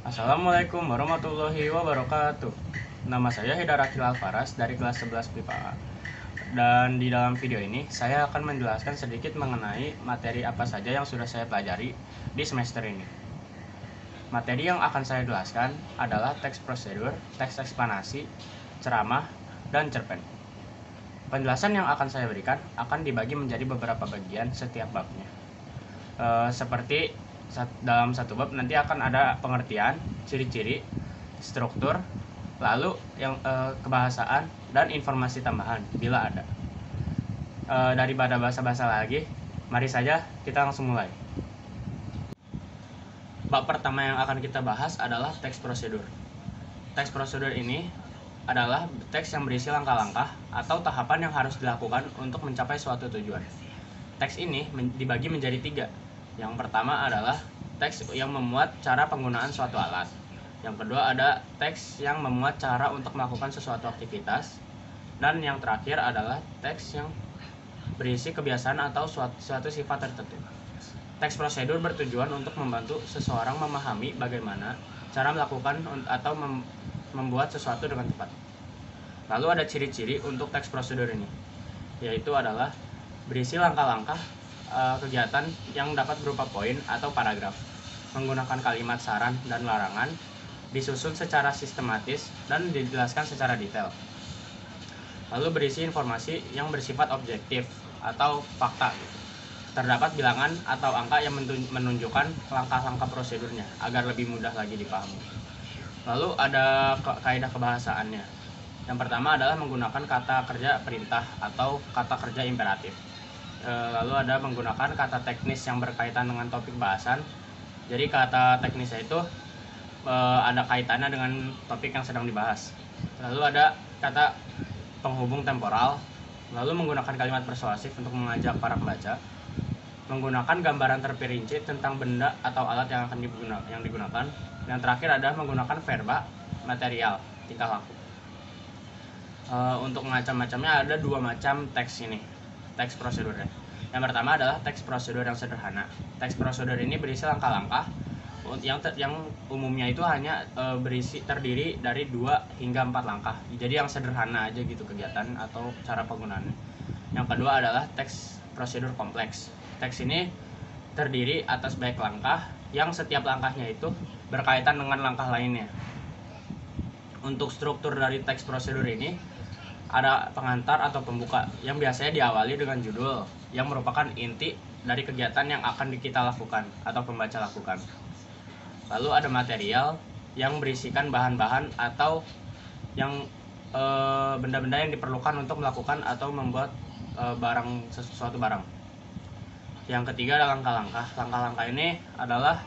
Assalamualaikum warahmatullahi wabarakatuh. Nama saya Haidar Akil Alfaras dari kelas 11 PIPA A. Dan di dalam video ini saya akan menjelaskan sedikit mengenai materi apa saja yang sudah saya pelajari di semester ini. Materi yang akan saya jelaskan adalah teks prosedur, teks eksplanasi, ceramah, dan cerpen. Penjelasan yang akan saya berikan akan dibagi menjadi beberapa bagian setiap babnya. Seperti dalam satu bab nanti akan ada pengertian, ciri-ciri, struktur, lalu yang kebahasaan dan informasi tambahan bila ada. Daripada basa-basa lagi, mari saja kita langsung mulai. Bab pertama yang akan kita bahas adalah teks prosedur. Teks prosedur ini adalah teks yang berisi langkah-langkah atau tahapan yang harus dilakukan untuk mencapai suatu tujuan. Teks ini dibagi menjadi 3. Yang pertama adalah teks yang memuat cara penggunaan suatu alat. Yang kedua ada teks yang memuat cara untuk melakukan sesuatu aktivitas. Dan yang terakhir adalah teks yang berisi kebiasaan atau suatu sifat tertentu. Teks prosedur bertujuan untuk membantu seseorang memahami bagaimana cara melakukan atau membuat sesuatu dengan tepat. Lalu ada ciri-ciri untuk teks prosedur ini, yaitu adalah berisi langkah-langkah kegiatan yang dapat berupa poin atau paragraf, menggunakan kalimat saran dan larangan, disusun secara sistematis dan dijelaskan secara detail. Lalu berisi informasi yang bersifat objektif atau fakta. Terdapat bilangan atau angka yang menunjukkan langkah-langkah prosedurnya agar lebih mudah lagi dipahami. Lalu ada kaidah kebahasaannya. Yang pertama adalah menggunakan kata kerja perintah atau kata kerja imperatif. Lalu ada menggunakan kata teknis yang berkaitan dengan topik bahasan. Jadi kata teknisnya itu ada kaitannya dengan topik yang sedang dibahas. Lalu ada kata penghubung temporal. Lalu menggunakan kalimat persuasif untuk mengajak para pembaca. Menggunakan gambaran terperinci tentang benda atau alat yang akan digunakan. Yang terakhir adalah menggunakan verba material, tingkah laku. Untuk macam-macamnya ada 2 macam teks ini, teks prosedurnya. Yang pertama adalah teks prosedur yang sederhana. Teks prosedur ini berisi langkah-langkah yang umumnya itu hanya terdiri dari 2 hingga 4 langkah. Jadi yang sederhana aja gitu kegiatan atau cara penggunaannya. Yang kedua adalah teks prosedur kompleks. Teks ini terdiri atas banyak langkah yang setiap langkahnya itu berkaitan dengan langkah lainnya. Untuk struktur dari teks prosedur ini ada pengantar atau pembuka yang biasanya diawali dengan judul yang merupakan inti dari kegiatan yang akan kita lakukan atau pembaca lakukan. Lalu ada material yang berisikan bahan-bahan atau yang benda-benda yang diperlukan untuk melakukan atau membuat sesuatu barang. Yang ketiga ada langkah-langkah. Langkah-langkah ini adalah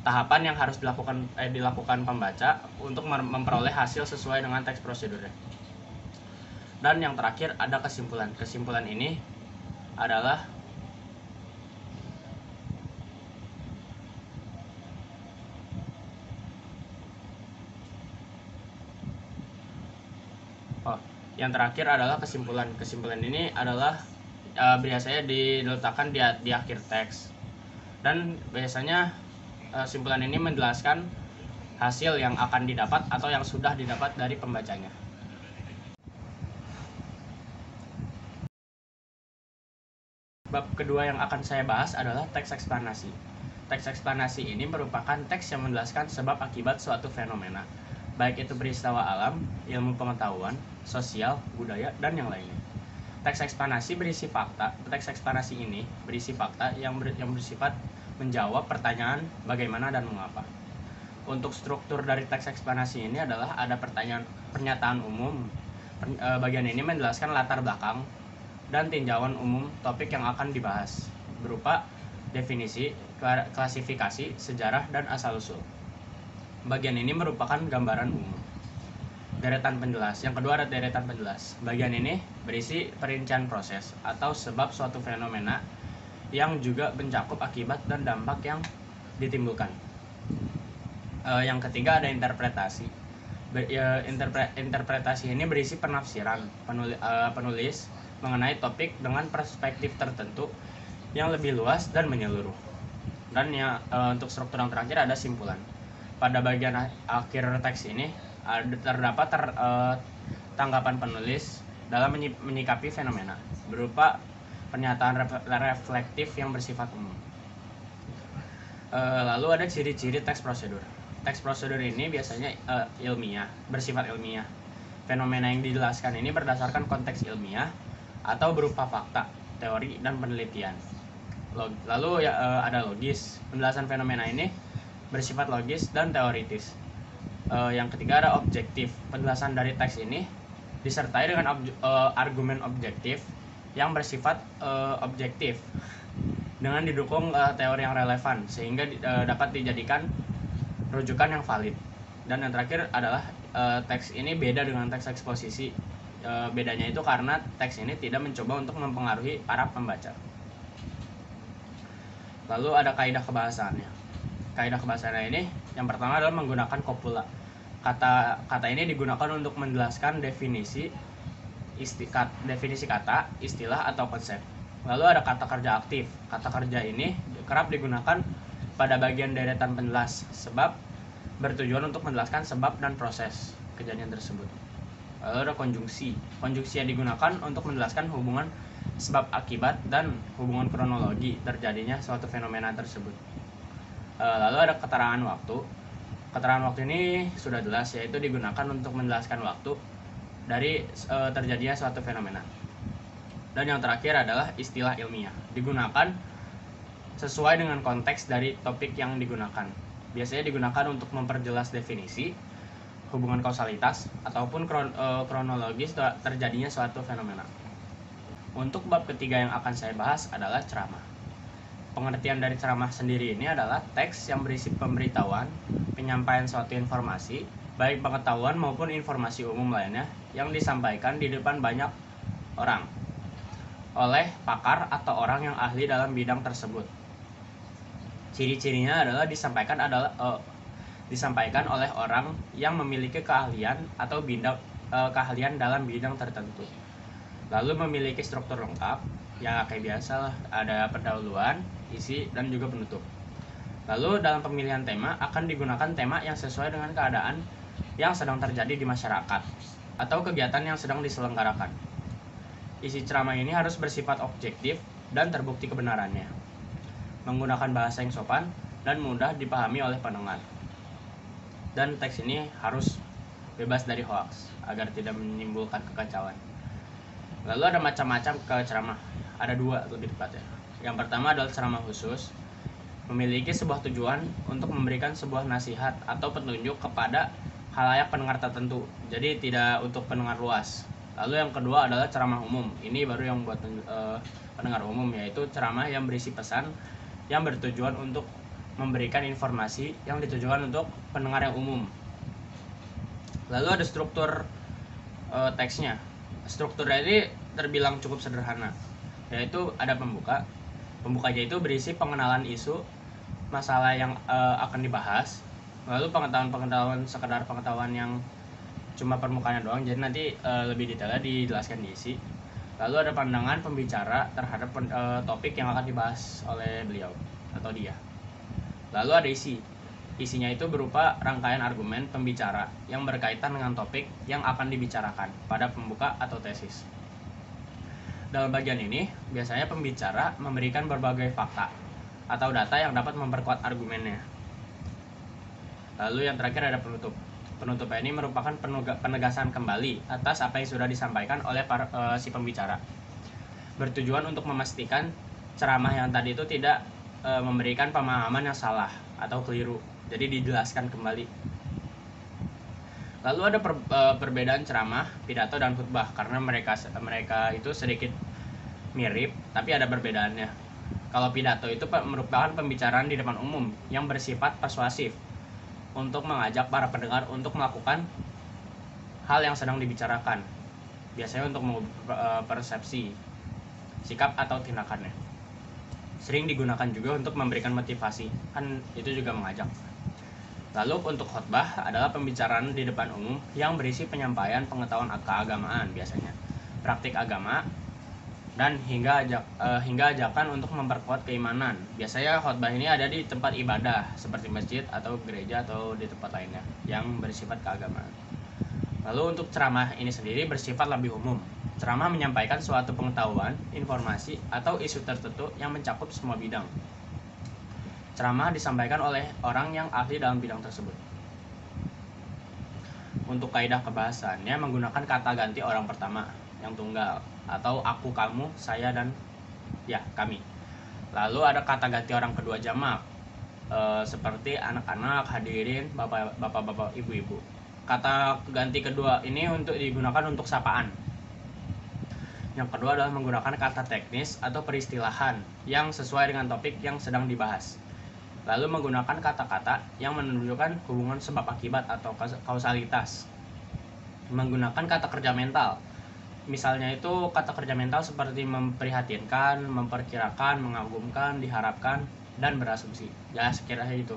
tahapan yang harus dilakukan pembaca untuk memperoleh hasil sesuai dengan teks prosedurnya. Dan yang terakhir ada kesimpulan. Kesimpulan ini adalah yang terakhir adalah kesimpulan. Kesimpulan ini adalah biasanya diletakkan di akhir teks. Dan biasanya kesimpulan ini menjelaskan hasil yang akan didapat atau yang sudah didapat dari pembacanya. Bab kedua yang akan saya bahas adalah teks eksplanasi. Teks eksplanasi ini merupakan teks yang menjelaskan sebab akibat suatu fenomena, baik itu peristiwa alam, ilmu pengetahuan, sosial, budaya, dan yang lainnya. Teks eksplanasi berisi fakta. Teks eksplanasi ini berisi fakta yang bersifat menjawab pertanyaan bagaimana dan mengapa. Untuk struktur dari teks eksplanasi ini adalah ada pernyataan umum. Bagian ini menjelaskan latar belakang dan tinjauan umum topik yang akan dibahas berupa definisi, klasifikasi, sejarah, dan asal-usul. Bagian ini merupakan gambaran umum. Deretan penjelas. Yang kedua ada deretan penjelas. Bagian ini berisi perincian proses atau sebab suatu fenomena yang juga mencakup akibat dan dampak yang ditimbulkan. Yang ketiga ada interpretasi. Interpretasi ini berisi penafsiran penulis mengenai topik dengan perspektif tertentu yang lebih luas dan menyeluruh. Dan untuk struktur yang terakhir ada simpulan. pada bagian akhir teks ini terdapat tanggapan penulis dalam menyikapi fenomena berupa pernyataan reflektif yang bersifat umum. Lalu ada ciri-ciri teks prosedur. Teks prosedur ini biasanya ilmiah, bersifat ilmiah. Fenomena yang dijelaskan ini berdasarkan konteks ilmiah atau berupa fakta, teori, dan penelitian. Lalu ada logis. Penjelasan fenomena ini bersifat logis dan teoritis. Yang ketiga ada objektif. Penjelasan dari teks ini disertai dengan argumen objektif yang bersifat objektif dengan didukung teori yang relevan sehingga dapat dijadikan rujukan yang valid. Dan yang terakhir adalah teks ini beda dengan teks eksposisi. Bedanya itu karena teks ini tidak mencoba untuk mempengaruhi para pembaca. Lalu ada kaidah kebahasaannya. Kaidah kebahasaannya ini yang pertama adalah menggunakan kopula. Kata ini digunakan untuk menjelaskan definisi kata, istilah, atau konsep. Lalu ada kata kerja aktif. Kata kerja ini kerap digunakan pada bagian deretan penjelas sebab bertujuan untuk menjelaskan sebab dan proses kejadian tersebut. Lalu ada konjungsi. Konjungsi yang digunakan untuk menjelaskan hubungan sebab akibat dan hubungan kronologi terjadinya suatu fenomena tersebut. Lalu ada keterangan waktu. Keterangan waktu ini sudah jelas, yaitu digunakan untuk menjelaskan waktu dari terjadinya suatu fenomena. Dan yang terakhir adalah istilah ilmiah. Digunakan sesuai dengan konteks dari topik yang digunakan. Biasanya digunakan untuk memperjelas definisi, hubungan kausalitas, ataupun kronologis terjadinya suatu fenomena. Untuk bab ketiga yang akan saya bahas adalah ceramah. Pengertian dari ceramah sendiri ini adalah teks yang berisi pemberitahuan, penyampaian suatu informasi, baik pengetahuan maupun informasi umum lainnya yang disampaikan di depan banyak orang oleh pakar atau orang yang ahli dalam bidang tersebut. Ciri-cirinya adalah disampaikan oleh orang yang memiliki keahlian atau keahlian dalam bidang tertentu. Lalu memiliki struktur lengkap, ya kayak biasa lah, ada pendahuluan, isi, dan juga penutup. Lalu dalam pemilihan tema akan digunakan tema yang sesuai dengan keadaan yang sedang terjadi di masyarakat atau kegiatan yang sedang diselenggarakan. Isi ceramah ini harus bersifat objektif dan terbukti kebenarannya, menggunakan bahasa yang sopan dan mudah dipahami oleh pendengar. Dan teks ini harus bebas dari hoaks agar tidak menimbulkan kekacauan. Lalu ada macam-macam ceramah, ada dua lebih tepatnya. Yang pertama adalah ceramah khusus, memiliki sebuah tujuan untuk memberikan sebuah nasihat atau petunjuk kepada khalayak pendengar tertentu, jadi tidak untuk pendengar luas. Lalu yang kedua adalah ceramah umum. Ini baru yang buat pendengar umum, yaitu ceramah yang berisi pesan yang bertujuan untuk memberikan informasi yang ditujukan untuk pendengar yang umum. Lalu ada struktur teksnya. Strukturnya ini terbilang cukup sederhana, yaitu ada pembuka. Pembukanya itu berisi pengenalan isu masalah yang akan dibahas. Lalu pengetahuan sekedar pengetahuan yang cuma permukaannya doang, jadi nanti lebih detailnya dijelaskan di isi. Lalu ada pandangan pembicara terhadap topik yang akan dibahas oleh beliau atau dia. Lalu ada isi. Isinya itu berupa rangkaian argumen pembicara yang berkaitan dengan topik yang akan dibicarakan pada pembuka atau tesis. Dalam bagian ini, biasanya pembicara memberikan berbagai fakta atau data yang dapat memperkuat argumennya. Lalu yang terakhir ada penutup. Penutup ini merupakan penegasan kembali atas apa yang sudah disampaikan oleh si pembicara. Bertujuan untuk memastikan ceramah yang tadi itu tidak memberikan pemahaman yang salah atau keliru. Jadi dijelaskan kembali. Lalu ada perbedaan ceramah, pidato, dan khutbah karena mereka itu sedikit mirip, tapi ada perbedaannya. Kalau pidato itu merupakan pembicaraan di depan umum yang bersifat persuasif untuk mengajak para pendengar untuk melakukan hal yang sedang dibicarakan, biasanya untuk persepsi, sikap, atau tindakannya. Sering digunakan juga untuk memberikan motivasi, kan itu juga mengajak. Lalu untuk khotbah adalah pembicaraan di depan umum yang berisi penyampaian pengetahuan keagamaan, biasanya praktik agama, dan hingga ajakan untuk memperkuat keimanan. Biasanya khotbah ini ada di tempat ibadah seperti masjid atau gereja atau di tempat lainnya yang bersifat keagamaan. Lalu untuk ceramah ini sendiri bersifat lebih umum. Ceramah menyampaikan suatu pengetahuan, informasi, atau isu tertentu yang mencakup semua bidang. Ceramah disampaikan oleh orang yang ahli dalam bidang tersebut. Untuk kaidah kebahasaannya menggunakan kata ganti orang pertama yang tunggal atau aku, kamu, saya, dan ya kami. Lalu ada kata ganti orang kedua jamak seperti anak-anak, hadirin, bapak-bapak, ibu-ibu. Kata ganti kedua ini digunakan untuk sapaan. Yang kedua adalah menggunakan kata teknis atau peristilahan yang sesuai dengan topik yang sedang dibahas. Lalu menggunakan kata-kata yang menunjukkan hubungan sebab akibat atau kausalitas. Menggunakan kata kerja mental. Misalnya itu kata kerja mental seperti memprihatinkan, memperkirakan, mengagumkan, diharapkan, dan berasumsi. Ya sekiranya itu.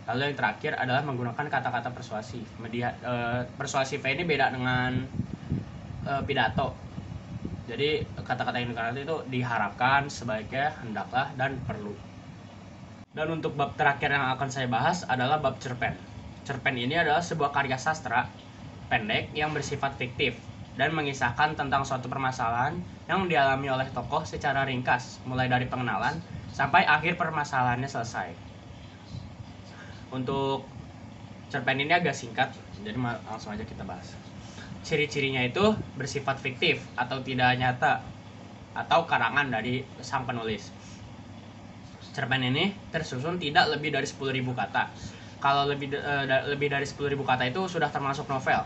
Lalu yang terakhir adalah menggunakan kata-kata persuasi. Persuasif ini beda dengan pidato. Jadi kata-kata yang digunakan itu diharapkan, sebaiknya, hendaklah, dan perlu. Dan untuk bab terakhir yang akan saya bahas adalah bab cerpen. Cerpen ini adalah sebuah karya sastra pendek yang bersifat fiktif dan mengisahkan tentang suatu permasalahan yang dialami oleh tokoh secara ringkas, mulai dari pengenalan sampai akhir permasalahannya selesai. Untuk cerpen ini agak singkat, jadi langsung aja kita bahas. Ciri-cirinya itu bersifat fiktif atau tidak nyata atau karangan dari sang penulis. Cerpen ini tersusun tidak lebih dari 10.000 kata. Kalau lebih dari 10.000 kata itu sudah termasuk novel.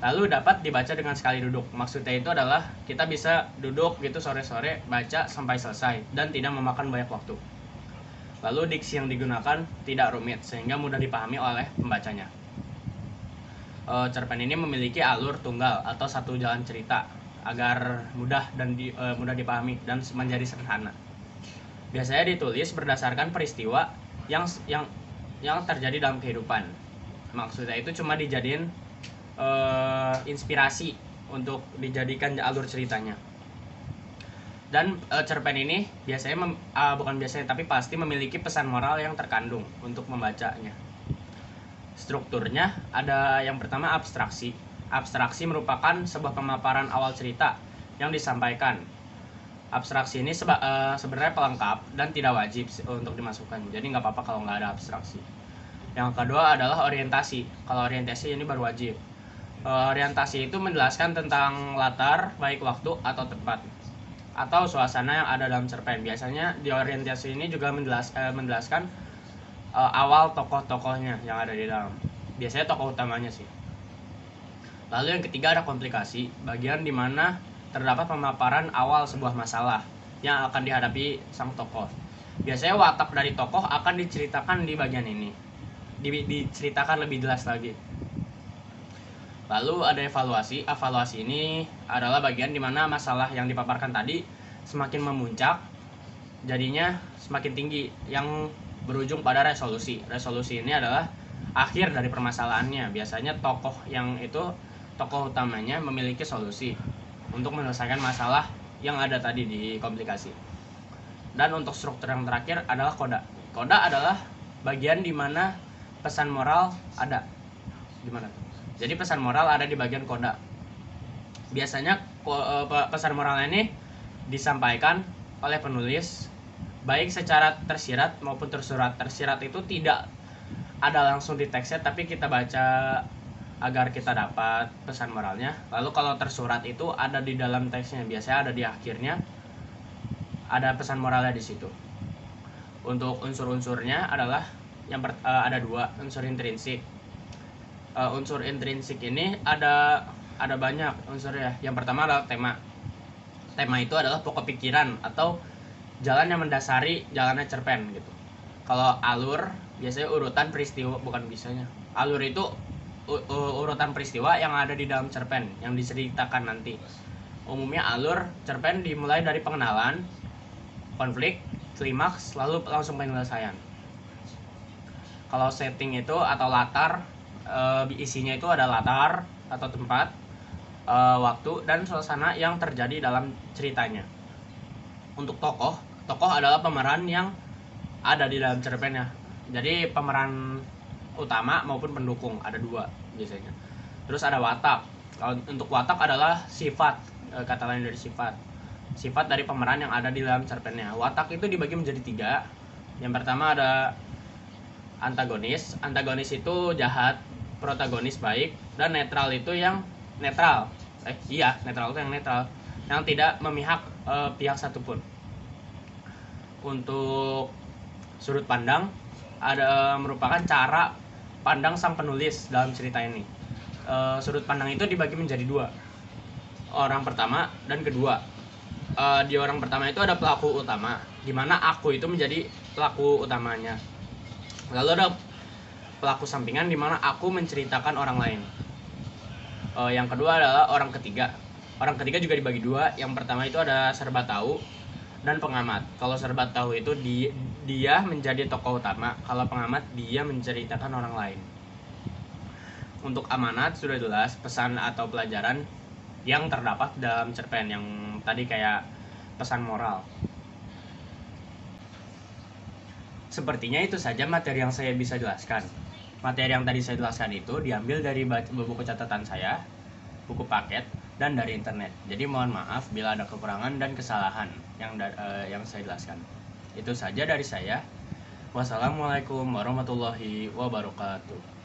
Lalu dapat dibaca dengan sekali duduk. Maksudnya itu adalah kita bisa duduk gitu sore-sore baca sampai selesai dan tidak memakan banyak waktu. Lalu diksi yang digunakan tidak rumit sehingga mudah dipahami oleh pembacanya. Cerpen ini memiliki alur tunggal atau satu jalan cerita agar mudah dipahami dan menjadi sederhana. Biasanya ditulis berdasarkan peristiwa yang terjadi dalam kehidupan. Maksudnya itu cuma dijadiin inspirasi untuk dijadikan alur ceritanya. Dan cerpen ini tapi pasti memiliki pesan moral yang terkandung untuk membacanya. Strukturnya ada yang pertama abstraksi. Abstraksi merupakan sebuah pemaparan awal cerita yang disampaikan. Abstraksi ini sebenarnya pelengkap dan tidak wajib untuk dimasukkan. Jadi nggak apa-apa kalau nggak ada abstraksi. Yang kedua adalah orientasi. Kalau orientasi ini baru wajib. Orientasi itu menjelaskan tentang latar, baik waktu atau tempat, atau suasana yang ada dalam cerpen. Biasanya di orientasi ini juga menjelaskan awal tokoh-tokohnya yang ada di dalam. Biasanya tokoh utamanya sih. Lalu yang ketiga ada komplikasi, bagian di mana terdapat pemaparan awal sebuah masalah yang akan dihadapi sang tokoh. Biasanya watak dari tokoh akan diceritakan di bagian ini. Diceritakan lebih jelas lagi. Lalu ada evaluasi. Evaluasi ini adalah bagian di mana masalah yang dipaparkan tadi semakin memuncak, jadinya semakin tinggi, yang berujung pada resolusi. Resolusi ini adalah akhir dari permasalahannya. Biasanya tokoh utamanya memiliki solusi untuk menyelesaikan masalah yang ada tadi di komplikasi. Dan untuk struktur yang terakhir adalah koda. Koda adalah bagian di mana pesan moral ada. Gimana? Jadi pesan moral ada di bagian koda. Biasanya pesan moral ini disampaikan oleh penulis baik secara tersirat maupun tersurat. Tersirat itu tidak ada langsung di teksnya, tapi kita baca agar kita dapat pesan moralnya. Lalu kalau tersurat itu ada di dalam teksnya, biasanya ada di akhirnya, ada pesan moralnya di situ. Untuk unsur-unsurnya adalah ada dua, unsur intrinsik. Unsur intrinsik ini ada banyak unsurnya. Yang pertama adalah tema. Tema itu adalah pokok pikiran atau jalan yang mendasari jalannya cerpen gitu. Kalau alur biasanya urutan peristiwa, alur itu urutan peristiwa yang ada di dalam cerpen yang diceritakan nanti. Umumnya alur cerpen dimulai dari pengenalan, konflik, klimaks, lalu langsung penyelesaian. Kalau setting itu atau latar, isinya itu ada latar atau tempat, waktu dan suasana yang terjadi dalam ceritanya. Untuk tokoh adalah pemeran yang ada di dalam cerpennya. Jadi pemeran utama maupun pendukung ada dua biasanya. Terus ada watak. Kalau untuk watak adalah sifat, kata lain dari sifat dari pemeran yang ada di dalam cerpennya. Watak itu dibagi menjadi 3. Yang pertama ada antagonis. Antagonis itu jahat, protagonis baik, dan netral itu yang netral. Netral itu yang netral, yang tidak memihak pihak satupun. Untuk sudut pandang ada merupakan cara pandang sang penulis dalam cerita ini. Sudut pandang itu dibagi menjadi 2, orang pertama dan kedua. Di orang pertama itu ada pelaku utama, di mana aku itu menjadi pelaku utamanya. Lalu ada pelaku sampingan, di mana aku menceritakan orang lain. Yang kedua adalah orang ketiga. Orang ketiga juga dibagi 2. Yang pertama itu ada serba tahu dan pengamat. Kalau serba tahu itu dia menjadi tokoh utama, kalau pengamat dia menceritakan orang lain. Untuk amanat sudah jelas, pesan atau pelajaran yang terdapat dalam cerpen yang tadi kayak pesan moral. Sepertinya itu saja materi yang saya bisa jelaskan. Materi yang tadi saya jelaskan itu diambil dari buku catatan saya, buku paket, dan dari internet. Jadi mohon maaf bila ada kekurangan dan kesalahan yang saya jelaskan. Itu saja dari saya. Wassalamualaikum warahmatullahi wabarakatuh.